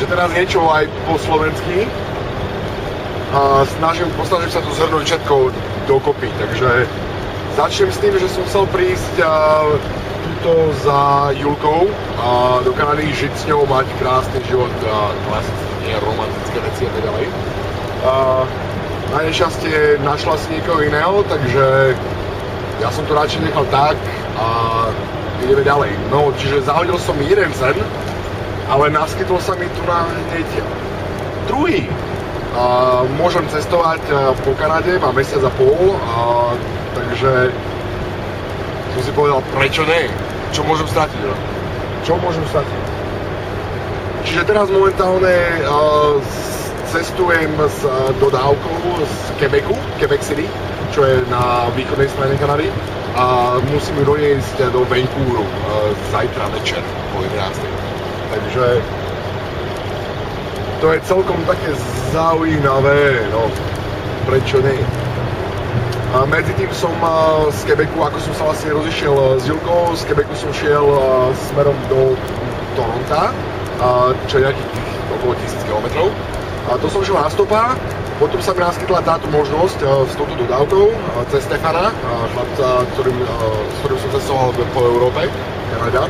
teraz niečo aj po slovensky. Posnažím sa tu zhrnúť všetko dokopy, takže začnem s tým, že som chcel prísť tuto za Julkou do Kanady, žiť s ňou, mať krásny život, klasické, romantické veci a tak ďalej. Na nešťastie našla si niekoho iného, takže ja som to radšej nechal tak a ideme ďalej. No, čiže zahodil som jeden sen, ale naskytol sa mi tu na hneď druhý. Môžem cestovať po Kanade, mám mesiac a pol, takže som si povedal, prečo nie? Čo môžem stratiť? Čo môžem stratiť? Čiže teraz momentálne cestujem s dodávkou z Quebecu, Quebec City, čo je na východnej strane Kanady, a musím ju doniesť do Vancouvru zajtra večer po 11. Takže to je celkom také zaujímavé, no prečo nie. Medzi tým som z Quebecu, ako som sa vlastne rozišiel s Julkou, z Quebecu som šiel smerom do Toronta, čo je nejakých okolo 1000 km. To som šiel na stopa, potom sa mi naskytla táto možnosť s touto dodávkou cez Stefana, chlapca, s ktorým som cestoval po Európe, Kanada.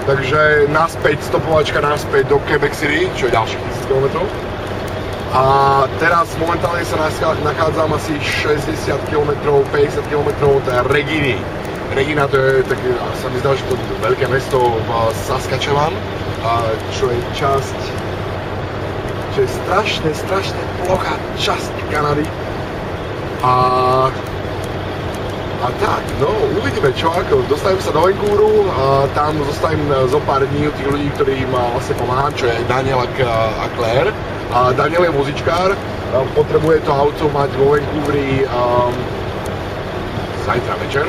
Takže naspäť, stopovačka naspäť do Quebec City, čo je ďalších 1000 km. A teraz momentálne sa nachádzam asi 60 km, 50 km od Reginy. Regina to je také, sa mi zdá, že to je veľké mesto v Saskatchewan, čo je časť, čo je strašne plochá časť Kanady. A tak, no, uvidíme čo ako. Dostavím sa do Vancouvru, tam zostavím zo pár dní u tých ľudí, ktorým vlastne pomáham, čo je Daniel a Claire. Daniel je vozičkár, potrebuje to auto mať vo Vancouvri zajtra večer,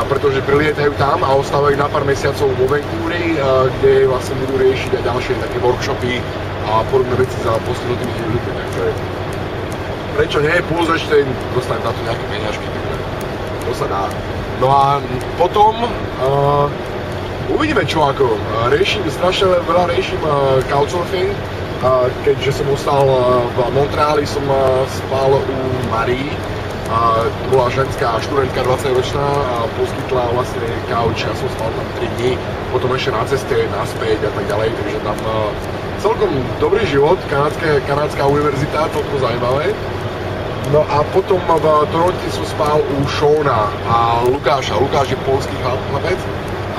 pretože prilietajú tam a ostávajú na pár mesiacov vo Vancouvri, kde vlastne budú riešiť aj ďalšie také workshopy a podobné veci za postihnutými ľuďmi, takže prečo nie, plus ešte dostanem na to nejaké peňažky, takže to sa dá. No a potom uvidíme čo ako, strašne veľa riešim couchsurfing, keďže som ostal v Montreali, som spal u Marii, to bola ženská študentka 20-ročná a poskytla vlastne couch, ja som spal tam 3 dní, potom ešte na ceste, naspäť a tak ďalej, takže tam celkom dobrý život, kanadská univerzita, celkom zaujímavé. No a potom v Toronte som spal u Seana a Lukáša. Lukáš je poľský chlapec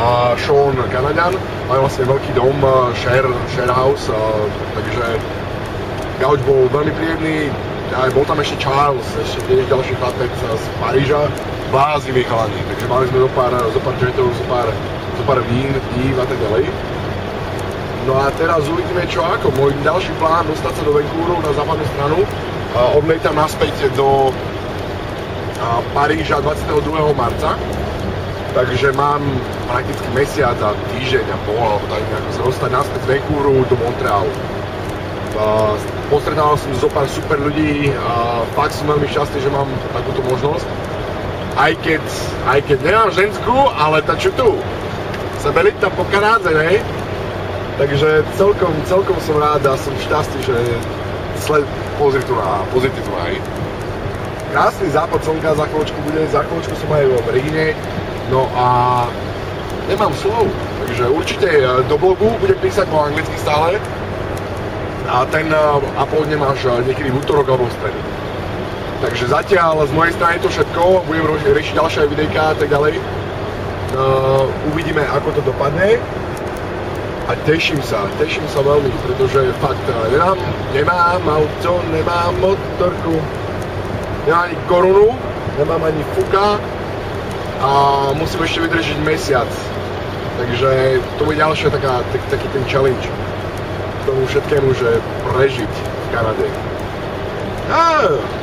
a Sean Kanaďan. Majú vlastne veľký dom, share house, takže gauč bol veľmi príjemný. Aj bol tam ešte Charles, ešte tiež ďalší chlapec z Paríža. Bláznivý chalani, takže mali sme zo pár jetov, zo pár vín a tak ďalej. No a teraz uvidíme čo ako. Môj ďalší plán dostať sa do Vancouvru na západnú stranu. Odlietam naspäť do Paríža 22. marca. Takže mám prakticky mesiac a týždeň a pol, alebo tak nejako sa dostať naspäť z Vancouvru do Montrealu. Postretával som zo pár super ľudí a fakt som veľmi šťastný, že mám takúto možnosť. Aj keď nemám ženskú, ale tá čo tu? Sebelita po Kanádze, ne? Takže celkom som rád a som šťastný, že pozri tu na pozitívu, hej. Krásny západ slnka za chvíľočku som aj v Regine, no a nemám slov, takže určite do blogu budem písať po anglicky stále a ten upload nemáš niekedy v útorok alebo v stredu. Takže zatiaľ z mojej strany to všetko, budem riešiť ďalšie videjka a tak ďalej. Uvidíme ako to dopadne. A teším sa veľmi, pretože fakt nemám auto, nemám motorku, nemám ani korunu, nemám ani fuka a musím ešte vydržiť mesiac. Takže to bude ďalšia taký ten challenge k tomu všetkému, že prežiť v Kanade.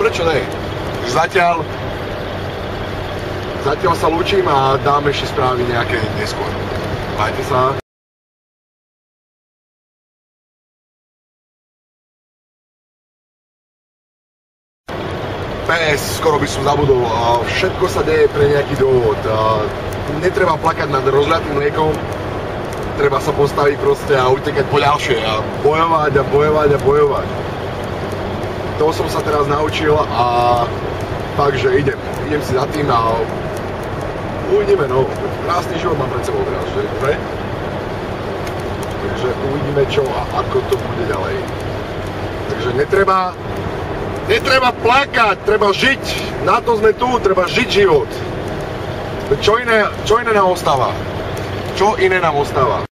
Prečo ne? Zatiaľ sa lúčim a dám ešte správy nejaké neskôr. Majte sa. Skoro by som zabudol, všetko sa deje pre nejaký dôvod. Netreba plakať nad rozliatým mliekom, treba sa postaviť proste a utekať po ďalšie a bojovať a bojovať a bojovať. To som sa teraz naučil a fakt, že idem si za tým a uvidíme, no, krásny život mám pred sebou teraz, že? Takže uvidíme čo a ako to bude ďalej. Takže netreba plakať, treba žiť, na to sme tu, treba žiť život. Čo iné nám ostáva? Čo iné nám ostáva?